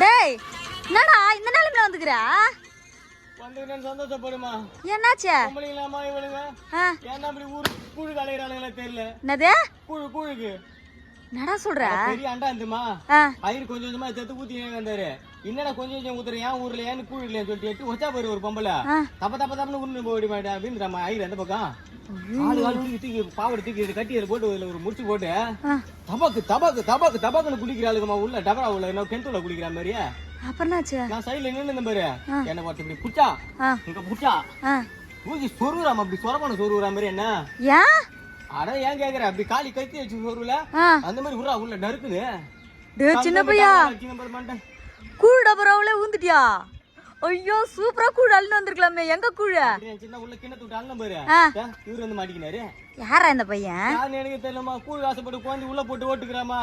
டேய் என்னடா இந்த நிலைமையில வந்துக்கிறா? வந்துக்கிறேன்னு சந்தோஷப்படுமா? என்னாச்சு? பொம்பளைங்களாமா இவளுங்க? ஏன்னா அப்படி ஊரு கூழு கலையிறாளுங்களே தெரியல. என்னது கூழுக்கு என்னடா சொல்ற? பெரிய அண்டா இருந்துமா பயிர் கொஞ்சம் கொஞ்சமா எடுத்து ஊத்தி வந்தாரு. என்னடா கொஞ்சம் கொஞ்சம் ஊத்துற ஏன் ஊர்ல ஏன்னு கூழ் இல்லையான்னு சொல்லிட்டு எட்டு வச்சா பாரு ஒரு பொம்பளை தப்பன்னு உருண்டு போயிட மாட்டேன் அப்படின்னு ஐயர் அந்த பக்கம் ஆளு தூக்கி பாவடை தூக்கி கட்டி போட்டு ஒரு முடிச்சு போட்டு தபாக்குன்னு குடிக்கிறாளுக்குமா உள்ள டபரா உள்ள என்ன கிணத்துல குடிக்கிற மாதிரியே. அப்புறம் நான் சைடுல நின்று பாரு என்ன பார்த்து இப்படி புச்சா இங்க புச்சா ஊதி சொருறாம அப்படி சொரமான சொருற மாதிரி என்ன அட ஏன் கேக்குற அப்படி காலி கத்தி வச்சு சொருல அந்த மாதிரி உரா உள்ள நறுக்குது. சின்ன பையா கூழ் டபராவுல ஊந்துட்டியா? ஐயோ சூப்பரா கூழ் அள்ளு வந்திருக்கலாமே. எங்க கூழ சின்ன உள்ள கிணத்து விட்டு அள்ளம் பாரு இவரு வந்து மாட்டிக்கினாரு. யாரா இந்த பையன்? எனக்கு தெரியலமா கூழ் ஆசைப்பட்டு குழந்தை உள்ள போட்டு ஓட்டுக்கிறாமா.